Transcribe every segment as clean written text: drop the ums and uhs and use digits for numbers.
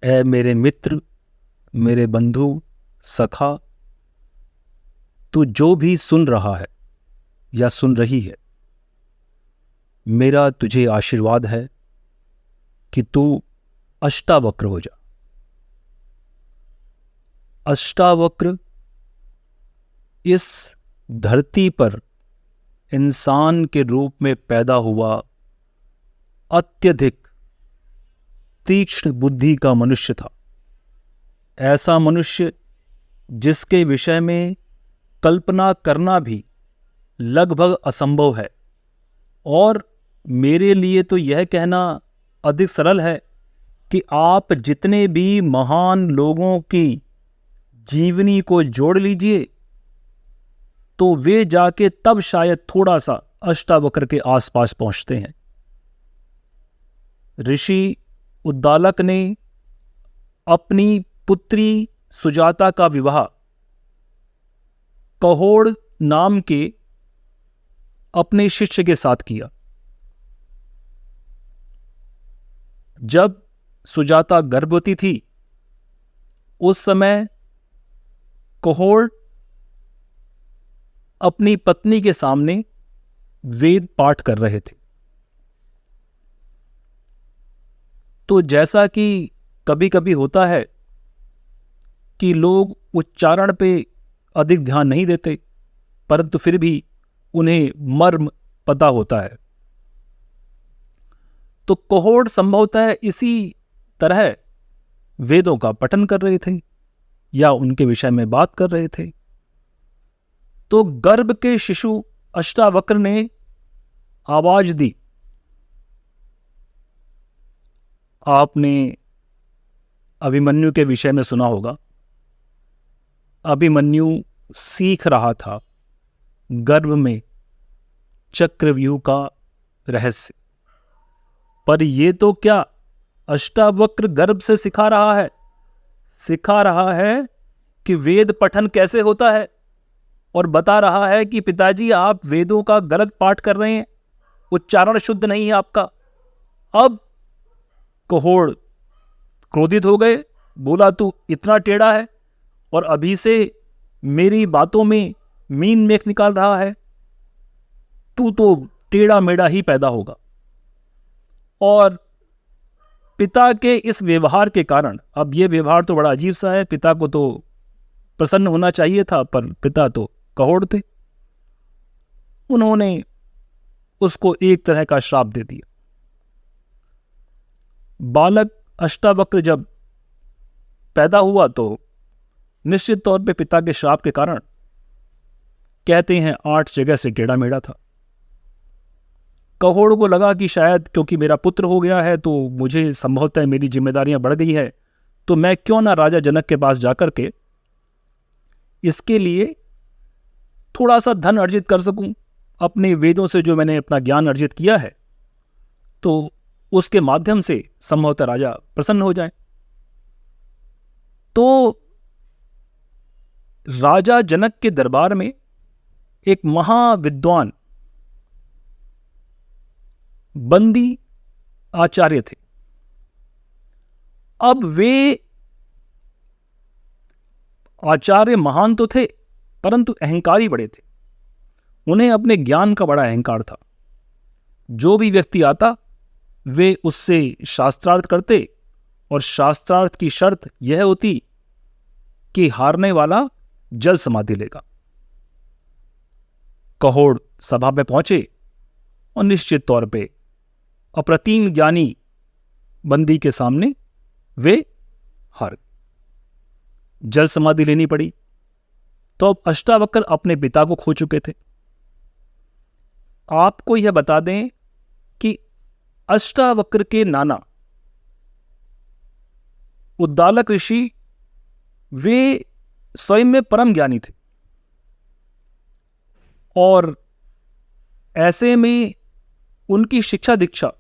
ऐ मेरे मित्र, मेरे बंधु, सखा, तू जो भी सुन रहा है या सुन रही है, मेरा तुझे आशीर्वाद है कि तू अष्टावक्र हो जा। अष्टावक्र इस धरती पर इंसान के रूप में पैदा हुआ अत्यधिक तीक्ष्ण बुद्धि का मनुष्य था। ऐसा मनुष्य जिसके विषय में कल्पना करना भी लगभग असंभव है, और मेरे लिए तो यह कहना अधिक सरल है कि आप जितने भी महान लोगों की जीवनी को जोड़ लीजिए तो वे जाके तब शायद थोड़ा सा अष्टावक्र के आसपास पहुंचते हैं। ऋषि उद्दालक ने अपनी पुत्री सुजाता का विवाह कहोड़ नाम के अपने शिष्य के साथ किया। जब सुजाता गर्भवती थी उस समय कहोड़ अपनी पत्नी के सामने वेद पाठ कर रहे थे। तो जैसा कि कभी कभी होता है कि लोग उच्चारण पे अधिक ध्यान नहीं देते, परंतु फिर भी उन्हें मर्म पता होता है। तो कहोड़ संभवतः इसी तरह वेदों का पठन कर रहे थे या उनके विषय में बात कर रहे थे। तो गर्भ के शिशु अष्टावक्र ने आवाज दी। आपने अभिमन्यु के विषय में सुना होगा। अभिमन्यु सीख रहा था गर्भ में चक्रव्यूह का रहस्य, पर यह तो क्या अष्टावक्र गर्भ से सिखा रहा है कि वेद पठन कैसे होता है, और बता रहा है कि पिताजी आप वेदों का गलत पाठ कर रहे हैं, उच्चारण शुद्ध नहीं है आपका। अब कहोड़ क्रोधित हो गए, बोला तू इतना टेढ़ा है और अभी से मेरी बातों में मीन मेख निकाल रहा है, तू तो टेढ़ा मेढ़ा ही पैदा होगा। और पिता के इस व्यवहार के कारण, अब यह व्यवहार तो बड़ा अजीब सा है, पिता को तो प्रसन्न होना चाहिए था, पर पिता तो कहोड़ थे। उन्होंने उसको एक तरह का श्राप दे दिया। बालक अष्टावक्र जब पैदा हुआ तो निश्चित तौर पे पिता के श्राप के कारण कहते हैं 8 जगह से टेढ़ा मेढ़ा था। कहोड़ को लगा कि शायद क्योंकि मेरा पुत्र हो गया है तो मुझे संभवतः मेरी जिम्मेदारियां बढ़ गई है, तो मैं क्यों ना राजा जनक के पास जाकर के इसके लिए थोड़ा सा धन अर्जित कर सकूं, अपने वेदों से जो मैंने अपना ज्ञान अर्जित किया है, तो उसके माध्यम से संभवतः राजा प्रसन्न हो जाए। तो राजा जनक के दरबार में एक महाविद्वान बंदी आचार्य थे। अब वे आचार्य महान तो थे, परंतु अहंकारी बड़े थे। उन्हें अपने ज्ञान का बड़ा अहंकार था। जो भी व्यक्ति आता वे उससे शास्त्रार्थ करते, और शास्त्रार्थ की शर्त यह होती कि हारने वाला जल समाधि लेगा। कहोड़ सभा में पहुंचे और निश्चित तौर पे अप्रतिम ज्ञानी बंदी के सामने वे हार, जल समाधि लेनी पड़ी। तो अब अष्टावक्र अपने पिता को खो चुके थे। आपको यह बता दें कि अष्टावक्र के नाना उद्दालक ऋषि वे स्वयं में परम ज्ञानी थे, और ऐसे में उनकी शिक्षा दीक्षा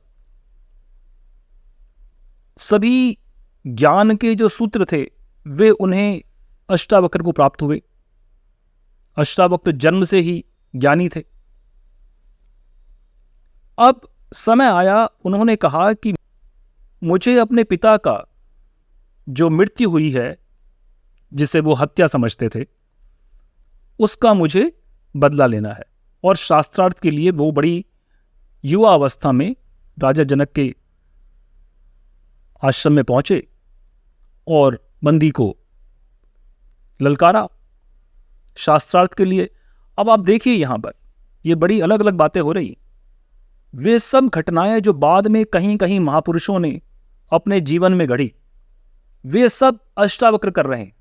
सभी ज्ञान के जो सूत्र थे वे उन्हें अष्टावक्र को प्राप्त हुए। अष्टावक्र जन्म से ही ज्ञानी थे। अब समय आया, उन्होंने कहा कि मुझे अपने पिता का जो मृत्यु हुई है, जिसे वो हत्या समझते थे, उसका मुझे बदला लेना है। और शास्त्रार्थ के लिए वो बड़ी युवा अवस्था में राजा जनक के आश्रम में पहुंचे और बंदी को ललकारा शास्त्रार्थ के लिए। अब आप देखिए यहां पर ये बड़ी अलग अलग बातें हो रही। वे सब घटनाएं जो बाद में कहीं कहीं महापुरुषों ने अपने जीवन में गढ़ी, वे सब अष्टावक्र कर रहे हैं।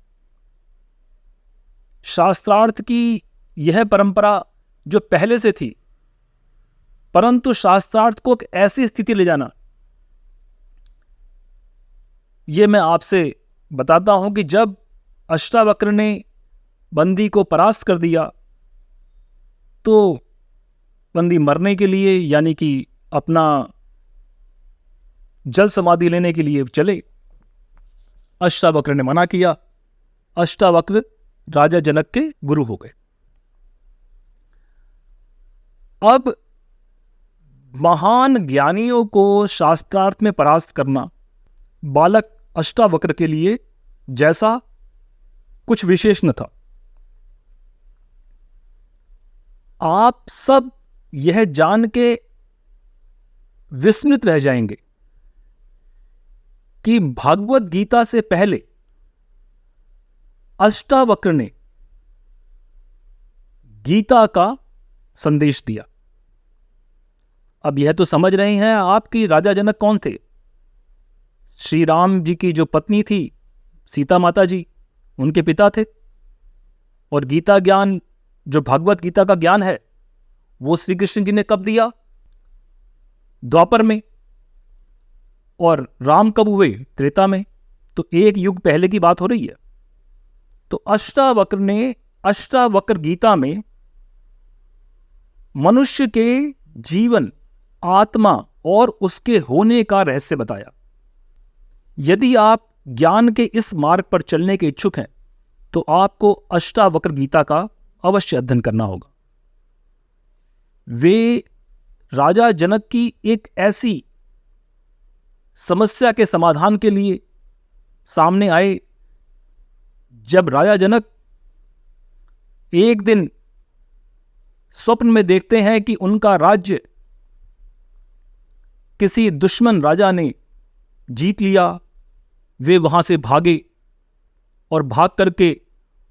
शास्त्रार्थ की यह परंपरा जो पहले से थी, परंतु शास्त्रार्थ को एक ऐसी स्थिति ले जाना, यह मैं आपसे बताता हूं कि जब अष्टावक्र ने बंदी को परास्त कर दिया तो बंदी मरने के लिए, यानी कि अपना जल समाधि लेने के लिए चले। अष्टावक्र ने मना किया। अष्टावक्र राजा जनक के गुरु हो गए। अब महान ज्ञानियों को शास्त्रार्थ में परास्त करना बालक अष्टावक्र के लिए जैसा कुछ विशेष न था। आप सब यह जान के विस्मित रह जाएंगे कि भागवत गीता से पहले अष्टावक्र ने गीता का संदेश दिया। अब यह तो समझ रहे हैं आप कि राजा जनक कौन थे। श्री राम जी की जो पत्नी थी सीता माता जी, उनके पिता थे। और गीता ज्ञान, जो भागवत गीता का ज्ञान है, वो श्री कृष्ण जी ने कब दिया? द्वापर में। और राम कब हुए? त्रेता में। तो एक युग पहले की बात हो रही है। तो अष्टावक्र ने अष्टावक्र गीता में मनुष्य के जीवन, आत्मा और उसके होने का रहस्य बताया। यदि आप ज्ञान के इस मार्ग पर चलने के इच्छुक हैं तो आपको अष्टावक्र गीता का अवश्य अध्ययन करना होगा। वे राजा जनक की एक ऐसी समस्या के समाधान के लिए सामने आए जब राजा जनक एक दिन स्वप्न में देखते हैं कि उनका राज्य किसी दुश्मन राजा ने जीत लिया। वे वहां से भागे और भाग करके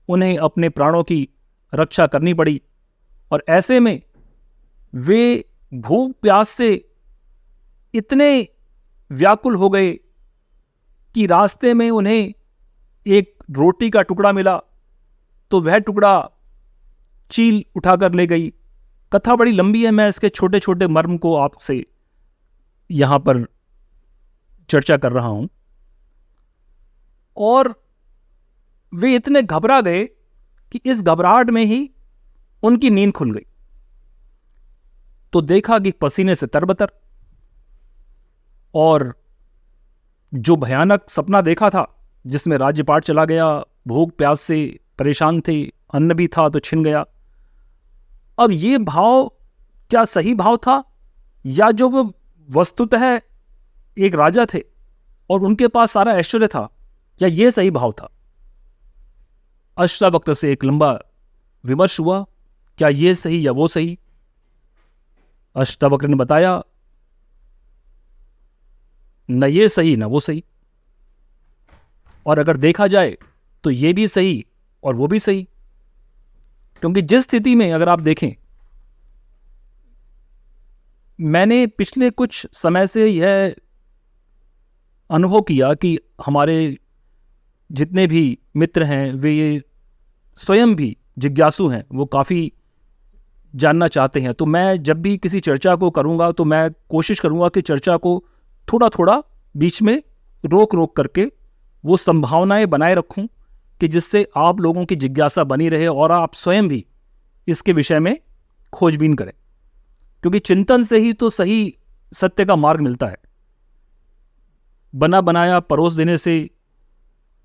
उन्हें अपने प्राणों की रक्षा करनी पड़ी। और ऐसे में वे भूख प्यास से इतने व्याकुल हो गए कि रास्ते में उन्हें एक रोटी का टुकड़ा मिला तो वह टुकड़ा चील उठाकर ले गई। कथा बड़ी लंबी है, मैं इसके छोटे छोटे मर्म को आपसे यहां पर चर्चा कर रहा हूं। और वे इतने घबरा गए कि इस घबराहट में ही उनकी नींद खुल गई। तो देखा कि पसीने से तरबतर, और जो भयानक सपना देखा था जिसमें राज्यपाट चला गया, भूख प्यास से परेशान थे, अन्न भी था तो छिन गया। अब ये भाव क्या सही भाव था, या जो वो वस्तुतः एक राजा थे और उनके पास सारा ऐश्वर्य था, या ये सही भाव था? अष्टावक्र से एक लंबा विमर्श हुआ, क्या ये सही या वो सही? अष्टावक्र ने बताया, न ये सही न वो सही, और अगर देखा जाए तो ये भी सही और वो भी सही। क्योंकि जिस स्थिति में अगर आप देखें, मैंने पिछले कुछ समय से यह अनुभव किया कि हमारे जितने भी मित्र हैं वे ये स्वयं भी जिज्ञासु हैं, वो काफ़ी जानना चाहते हैं। तो मैं जब भी किसी चर्चा को करूंगा तो मैं कोशिश करूंगा कि चर्चा को थोड़ा थोड़ा बीच में रोक रोक करके वो संभावनाएं बनाए रखूं कि जिससे आप लोगों की जिज्ञासा बनी रहे और आप स्वयं भी इसके विषय में खोजबीन करें। क्योंकि चिंतन से ही तो सही सत्य का मार्ग मिलता है। बना बनाया परोस देने से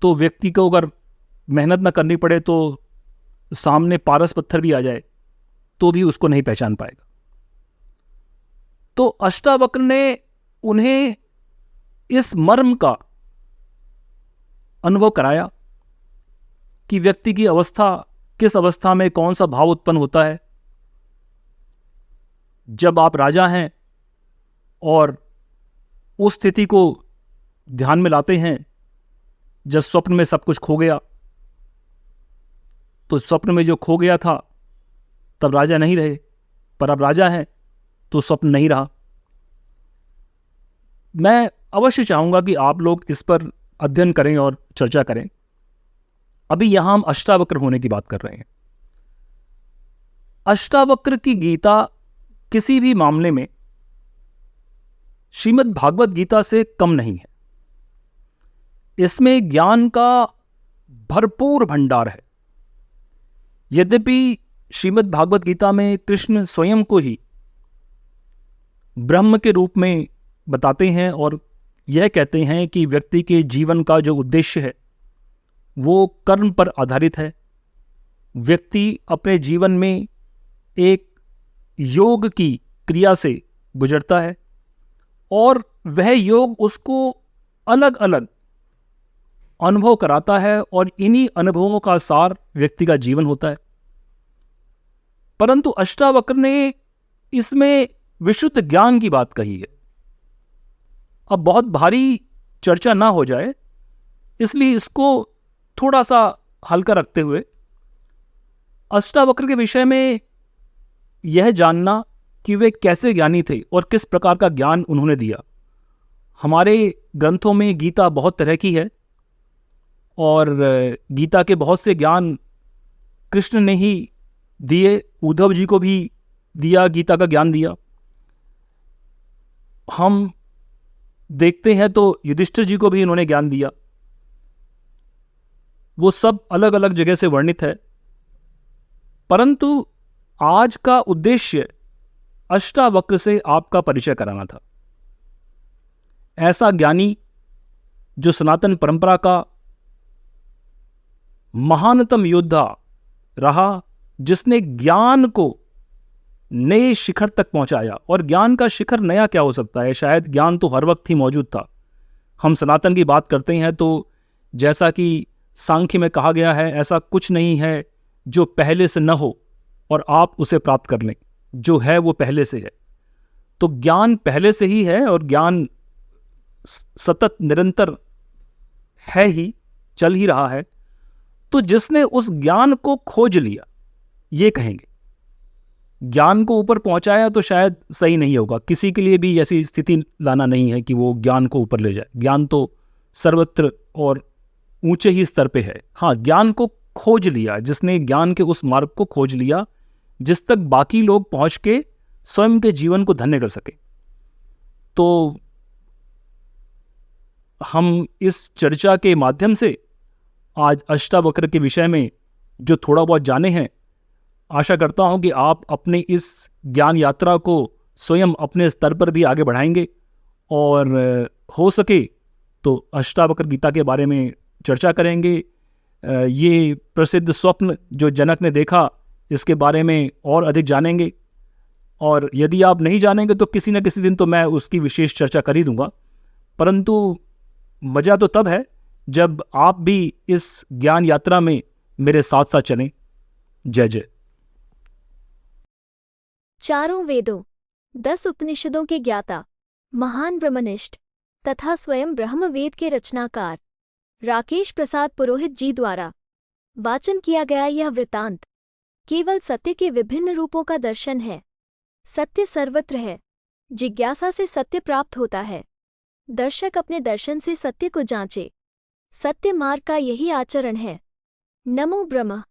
तो व्यक्ति को अगर मेहनत न करनी पड़े तो सामने पारस पत्थर भी आ जाए तो भी उसको नहीं पहचान पाएगा। तो अष्टावक्र ने उन्हें इस मर्म का अनुभव कराया कि व्यक्ति की अवस्था, किस अवस्था में कौन सा भाव उत्पन्न होता है। जब आप राजा हैं और उस स्थिति को ध्यान में लाते हैं जब स्वप्न में सब कुछ खो गया, तो स्वप्न में जो खो गया था तब राजा नहीं रहे, पर अब राजा हैं तो स्वप्न नहीं रहा। मैं अवश्य चाहूंगा कि आप लोग इस पर अध्ययन करें और चर्चा करें। अभी यहां हम अष्टावक्र होने की बात कर रहे हैं। अष्टावक्र की गीता किसी भी मामले में श्रीमद् भागवत गीता से कम नहीं है। इसमें ज्ञान का भरपूर भंडार है। यद्यपि श्रीमद् भागवत गीता में कृष्ण स्वयं को ही ब्रह्म के रूप में बताते हैं और यह कहते हैं कि व्यक्ति के जीवन का जो उद्देश्य है वो कर्म पर आधारित है। व्यक्ति अपने जीवन में एक योग की क्रिया से गुजरता है और वह योग उसको अलग अलग अनुभव कराता है और इन्हीं अनुभवों का सार व्यक्ति का जीवन होता है। परंतु अष्टावक्र ने इसमें विशुद्ध ज्ञान की बात कही है। अब बहुत भारी चर्चा ना हो जाए इसलिए इसको थोड़ा सा हल्का रखते हुए अष्टावक्र के विषय में यह जानना कि वे कैसे ज्ञानी थे और किस प्रकार का ज्ञान उन्होंने दिया। हमारे ग्रंथों में गीता बहुत तरह की है और गीता के बहुत से ज्ञान कृष्ण ने ही दिए। उद्धव जी को भी दिया, गीता का ज्ञान दिया। हम देखते हैं तो युधिष्ठिर जी को भी इन्होंने ज्ञान दिया। वो सब अलग अलग जगह से वर्णित है। परंतु आज का उद्देश्य अष्टावक्र से आपका परिचय कराना था। ऐसा ज्ञानी जो सनातन परंपरा का महानतम योद्धा रहा, जिसने ज्ञान को नए शिखर तक पहुंचाया। और ज्ञान का शिखर नया क्या हो सकता है? शायद ज्ञान तो हर वक्त ही मौजूद था। हम सनातन की बात करते हैं तो जैसा कि सांख्य में कहा गया है, ऐसा कुछ नहीं है जो पहले से न हो और आप उसे प्राप्त कर लें। जो है वो पहले से है। तो ज्ञान पहले से ही है और ज्ञान सतत निरंतर है ही, चल ही रहा है। तो जिसने उस ज्ञान को खोज लिया, ये कहेंगे। ज्ञान को ऊपर पहुंचाया तो शायद सही नहीं होगा। किसी के लिए भी ऐसी स्थिति लाना नहीं है कि वो ज्ञान को ऊपर ले जाए। ज्ञान तो सर्वत्र और ऊंचे ही स्तर पे है। हाँ, ज्ञान को खोज लिया, जिसने ज्ञान के उस मार्ग को खोज लिया जिस तक बाकी लोग पहुंच के स्वयं के जीवन को धन्य कर सके। तो हम इस चर्चा के माध्यम से आज अष्टावक्र के विषय में जो थोड़ा बहुत जाने हैं, आशा करता हूं कि आप अपने इस ज्ञान यात्रा को स्वयं अपने स्तर पर भी आगे बढ़ाएंगे और हो सके तो अष्टावक्र गीता के बारे में चर्चा करेंगे। ये प्रसिद्ध स्वप्न जो जनक ने देखा, इसके बारे में और अधिक जानेंगे। और यदि आप नहीं जानेंगे तो किसी न किसी दिन तो मैं उसकी विशेष चर्चा कर ही दूंगा। परंतु मज़ा तो तब है जब आप भी इस ज्ञान यात्रा में मेरे साथ साथ चलें। जय जय। चारों वेदों, 10 उपनिषदों के ज्ञाता, महान ब्रह्मनिष्ठ तथा स्वयं ब्रह्मवेद के रचनाकार राकेश प्रसाद पुरोहित जी द्वारा वाचन किया गया यह वृतांत केवल सत्य के विभिन्न रूपों का दर्शन है। सत्य सर्वत्र है। जिज्ञासा से सत्य प्राप्त होता है। दर्शक अपने दर्शन से सत्य को जांचे। सत्य मार्ग का यही आचरण है। नमो ब्रह्म।